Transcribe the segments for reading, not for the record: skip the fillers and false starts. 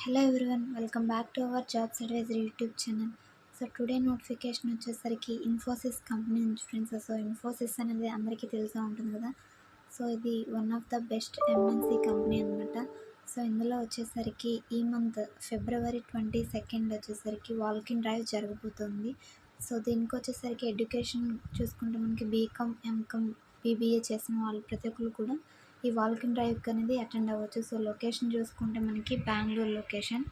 Hello everyone, welcome back to our jobs advisory YouTube channel. So today notification వచ్చేసరికి Infosys company నుంచి friends. So Infosys అనేది అందరికీ తెలిసే ఉంటుంది కదా. సో ఇది one of the best MNC company అనమాట. సో ఇందులో వచ్చేసరికి ఈ మంత్ ఫిబ్రవరి 22 వచ్చేసరికి వాల్కిన్ డ్రైవ్ జరగబోతుంది. సో దీనికి వచ్చేసరికి ఎడ్యుకేషన్ చూసుకుంటే మనకి బీకామ్, ఎంకామ్, బీబీఏ చేసిన వాళ్ళు ప్రతి ఒక్కరు కూడా ఈ వాల్కిన్ డ్రైవ్ అనేది అటెండ్ అవ్వచ్చు. సో లొకేషన్ చూసుకుంటే మనకి Bengaluru location.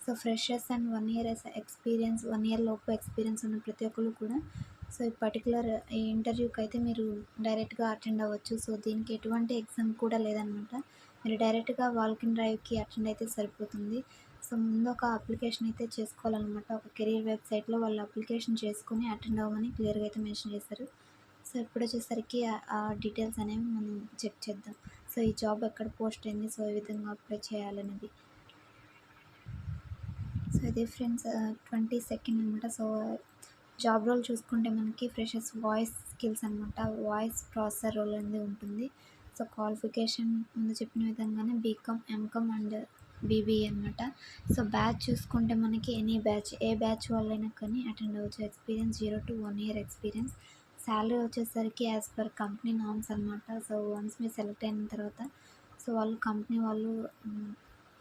So freshers and 1 year experience, 1 year లోపు ఎక్స్పీరియన్స్ ఉన్న ప్రతి ఒక్కరు కూడా సో ఈ పర్టికులర్ ఈ ఇంటర్వ్యూకి అయితే మీరు డైరెక్ట్గా అటెండ్ అవ్వచ్చు. సో దీనికి ఎటువంటి ఎగ్జామ్ కూడా లేదనమాట. మీరు డైరెక్ట్గా వాల్కిన్ డ్రైవ్కి అటెండ్ అయితే సరిపోతుంది. సో ముందు ఒక అప్లికేషన్ అయితే చేసుకోవాలన్నమాట. ఒక కెరీర్ వెబ్సైట్లో వాళ్ళు అప్లికేషన్ చేసుకొని అటెండ్ అవ్వమని క్లియర్గా అయితే మెన్షన్ చేశారు. సో ఇప్పుడు వచ్చేసరికి ఆ డీటెయిల్స్ అనేవి మనం చెక్ చేద్దాం. సో ఈ జాబ్ ఎక్కడ పోస్ట్ అయింది, సో ఏ విధంగా అప్లై చేయాలనేది. సో ఇది ఫ్రెండ్స్ 22 అనమాట. సో జాబ్ రోల్ చూసుకుంటే మనకి ఫ్రెషర్స్ వాయిస్ స్కిల్స్ అనమాట. వాయిస్ ప్రాసెసర్ రోల్ అనేది ఉంటుంది. సో క్వాలిఫికేషన్ ముందు చెప్పిన విధంగానే బీకామ్, ఎంకామ్ అండ్ బీబీఏ అనమాట. సో బ్యాచ్ చూసుకుంటే మనకి ఎనీ బ్యాచ్, ఏ బ్యాచ్ వాళ్ళైనా కానీ అటెండ్ అవ్వచ్చు. Experience 0 to 1 year experience. Salary వచ్చేసరికి యాజ్ పర్ కంపెనీ నామ్స్ అనమాట. సో వన్స్ మీరు సెలెక్ట్ అయిన తర్వాత సో కంపెనీ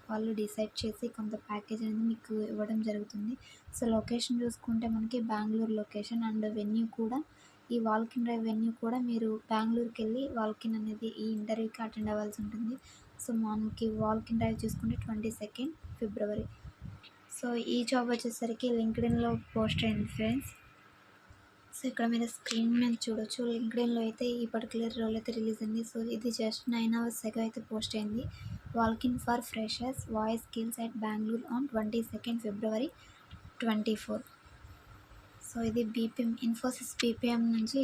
వాళ్ళు డిసైడ్ చేసి కొంత ప్యాకేజ్ అనేది మీకు ఇవ్వడం జరుగుతుంది. సో లొకేషన్ చూసుకుంటే మనకి బెంగళూరు లొకేషన్ అండ్ వెన్యూ కూడా ఈ వాల్కిన్ డ్రైవ్ వెన్యూ కూడా మీరు బెంగళూరుకి వెళ్ళి వాల్కిన్ అనేది ఈ ఇంటర్వ్యూకి అటెండ్ అవ్వాల్సి ఉంటుంది. సో మనకి వాల్కిన్ డ్రైవ్ చూసుకుంటే 22 ఫిబ్రవరి. సో ఈ జాబ్ వచ్చేసరికి లింక్డ్ఇన్లో పోస్ట్ అయింది ఫ్రెండ్స్. సో ఇక్కడ మీరు స్క్రీన్ మీద చూడొచ్చు. లింక్డ్ఇన్లో అయితే ఈ పర్టికులర్ రోల్ అయితే రిలీజ్ అయింది. సో ఇది జస్ట్ 9 hours ago అయితే పోస్ట్ అయింది. Walk in for freshers voice skills at Bengaluru on 22 February 2024. So ఇది బీపీఎం, ఇన్ఫోసిస్ బీపీఎం నుంచి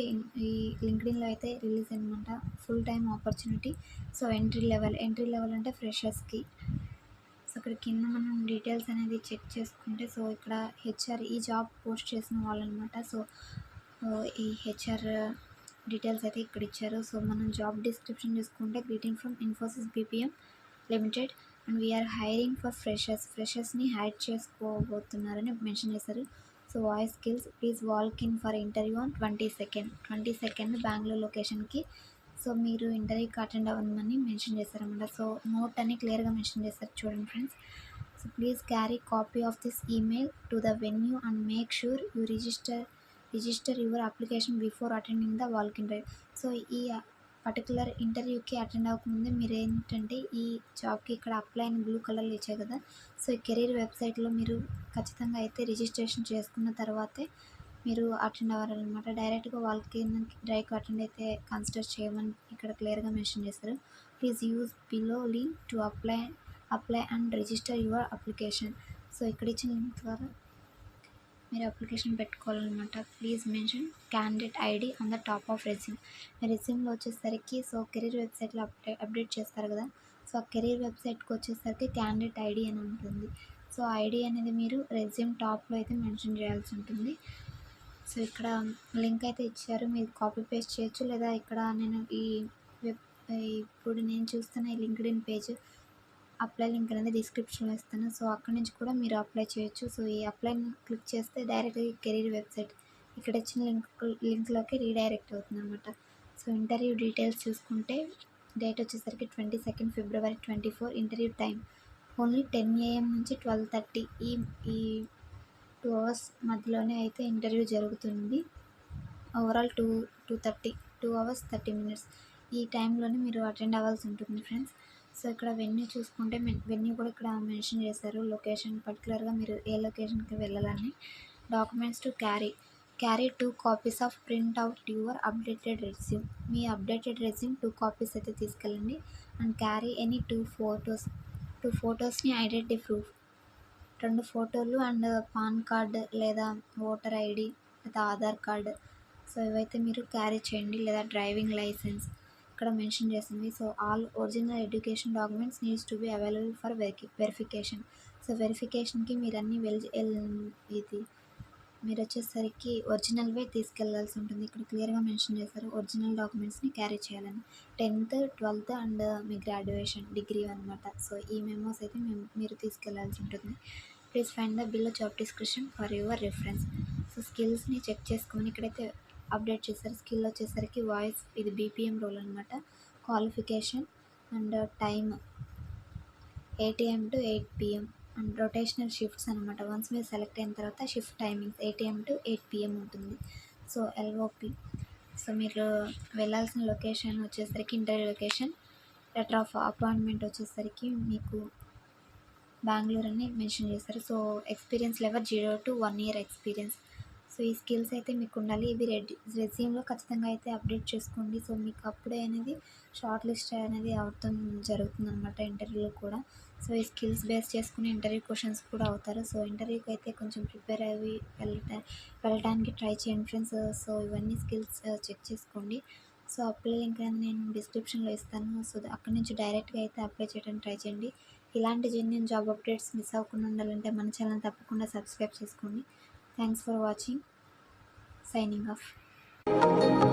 ఈ లింక్డ్ఇన్లో అయితే రిలీజ్ అనమాట. Full time opportunity. So entry level అంటే ఫ్రెషర్స్కి. సో ఇక్కడ కింద మనం డీటెయిల్స్ అనేది చెక్ చేసుకుంటే సో ఇక్కడ హెచ్ఆర్ ఈ జాబ్ పోస్ట్ చేసిన వాళ్ళు అనమాట. సో ఈ హెచ్ఆర్ డీటెయిల్స్ అయితే ఇక్కడ ఇచ్చారు. సో మనం జాబ్ డిస్క్రిప్షన్ చూసుకుంటే greeting from Infosys BPM limited and we're hiring for ఫ్రెషర్స్ని హైర్ చేసుకోబోతున్నారని మెన్షన్ చేశారు. So voice skills please walk in for interview on 22 Bengaluru లొకేషన్కి. సో మీరు ఇంటర్వ్యూకి అటెండ్ అవ్వమని మెన్షన్ చేశారన్నమాట. సో నోట్ అని క్లియర్గా మెన్షన్ చేశారు చూడండి friends. So please carry copy of this email to the venue and make sure you register your application before attending the walk in drive. So ఈ పర్టికులర్ ఇంటర్వ్యూకి అటెండ్ అవ్వకముందే మీరు ఏంటంటే ఈ జాబ్కి ఇక్కడ అప్లై అని బ్లూ కలర్లో ఇచ్చాయి కదా. సో ఈ కెరీర్ వెబ్సైట్లో మీరు ఖచ్చితంగా అయితే రిజిస్ట్రేషన్ చేసుకున్న తర్వాతే మీరు అటెండ్ అవ్వాలన్నమాట. డైరెక్ట్గా వాళ్ళకి డ్రైవ్కి అటెండ్ అయితే కన్సిడర్ చేయమని ఇక్కడ క్లియర్గా మెన్షన్ చేస్తారు. Please use below link to apply and register your application. So ఇక్కడ ఇచ్చిన లింక్ ద్వారా మీరు అప్లికేషన్ పెట్టుకోవాలన్నమాట. Please mention candidate ID on the top of resume. మీ రెజ్యూమ్లో వచ్చేసరికి సో కెరీర్ వెబ్సైట్లో అప్డేట్ చేస్తారు కదా. సో ఆ కెరీర్ వెబ్సైట్కి వచ్చేసరికి క్యాండిడేట్ ఐడి అని ఉంటుంది. సో ఐడి అనేది మీరు రెజ్యూమ్ టాప్లో అయితే మెన్షన్ చేయాల్సి ఉంటుంది. సో ఇక్కడ లింక్ అయితే ఇచ్చారు, మీరు కాపీ పేస్ట్ చేయొచ్చు. లేదా ఇక్కడ నేను ఇప్పుడు నేను చూస్తున్న ఈ లింక్డ్ఇన్ పేజ్ అప్లై లింక్ అనేది డిస్క్రిప్షన్లో ఇస్తాను. సో అక్కడ నుంచి కూడా మీరు అప్లై చేయొచ్చు. సో ఈ అప్లైని క్లిక్ చేస్తే డైరెక్ట్గా కెరీర్ వెబ్సైట్ ఇక్కడ ఇచ్చిన లింక్లోకి రీడైరెక్ట్ అవుతుంది అనమాట. సో ఇంటర్వ్యూ డీటెయిల్స్ చూసుకుంటే డేట్ వచ్చేసరికి 22 February 2024. Interview time only 10 AM నుంచి 12:30 ఈ 2 hours మధ్యలోనే అయితే ఇంటర్వ్యూ జరుగుతుంది. ఓవరాల్ 2 hours 30 minutes ఈ టైంలోనే మీరు అటెండ్ అవ్వాల్సి ఉంటుంది ఫ్రెండ్స్. సో ఇక్కడ వెన్యూ చూసుకుంటే వెన్యూ కూడా ఇక్కడ మెన్షన్ చేశారు. లొకేషన్ పర్టికులర్గా మీరు ఏ లొకేషన్కి వెళ్ళాలని. Documents to carry 2 copies of print out your updated resume. Me updated resume 2 copies అయితే తీసుకెళ్ళండి. అండ్ క్యారీ ఎనీ 2 ఫొటోస్ని ఐడెంటిటీ ప్రూఫ్, 2 ఫోటోలు అండ్ పాన్ కార్డ్ లేదా ఓటర్ ఐడి లేదా ఆధార్ కార్డ్. సో ఇవైతే మీరు క్యారీ చేయండి. లేదా డ్రైవింగ్ లైసెన్స్ ఇక్కడ మెన్షన్ చేసింది. So all original education documents needs to be available for verification. So వెరిఫికేషన్కి మీరు అన్నీ ఇది మీరు వచ్చేసరికి ఒరిజినల్వే తీసుకెళ్లాల్సి ఉంటుంది. ఇక్కడ క్లియర్గా మెన్షన్ చేశారు ఒరిజినల్ డాక్యుమెంట్స్ని క్యారీ చేయాలని. 10th, 12th అండ్ మీ గ్రాడ్యుయేషన్ డిగ్రీ అనమాట. సో ఈ మెమోస్ అయితే మీరు తీసుకెళ్లాల్సి ఉంటుంది. Please find the below job description for your reference. So స్కిల్స్ని చెక్ చేసుకొని ఇక్కడైతే అప్డేట్ చేశారు. స్కిల్ వచ్చేసరికి వాయిస్, ఇది బీపీఎం రోల్ అనమాట. Qualification and time 8 AM to 8 PM and rotational shifts అనమాట. వన్స్ మీరు సెలెక్ట్ అయిన తర్వాత shift timings 8 AM to 8 PM ఉంటుంది. So LOP. సో మీరు వెళ్ళాల్సిన లొకేషన్ వచ్చేసరికి interview location, letter of appointment వచ్చేసరికి మీకు బెంగళూరు అని మెన్షన్ చేశారు. So experience level 0 to 1 year experience. So ఈ స్కిల్స్ అయితే మీకు ఉండాలి. ఇవి రెజ్యూమ్లో ఖచ్చితంగా అయితే అప్డేట్ చేసుకోండి. సో మీకు అప్పుడే అనేది షార్ట్ లిస్ట్ అనేది అవటం జరుగుతుంది అనమాట ఇంటర్వ్యూలో కూడా. సో ఈ స్కిల్స్ బేస్ చేసుకుని ఇంటర్వ్యూ క్వశ్చన్స్ కూడా అవుతారు. సో ఇంటర్వ్యూకి అయితే కొంచెం ప్రిపేర్ అయ్యి వెళ్ళడానికి ట్రై చేయండి ఫ్రెండ్స్. సో ఇవన్నీ స్కిల్స్ చెక్ చేసుకోండి. సో అప్లై లింక్ అనేది నేను డిస్క్రిప్షన్లో ఇస్తాను. సో అక్కడి నుంచి డైరెక్ట్గా అయితే అప్లై చేయడానికి ట్రై చేయండి. ఇలాంటి జెన్యూన్ జాబ్ అప్డేట్స్ మిస్ అవ్వకుండా ఉండాలంటే మన ఛానల్ తప్పకుండా సబ్స్క్రైబ్ చేసుకోండి. Thanks for watching. Signing off.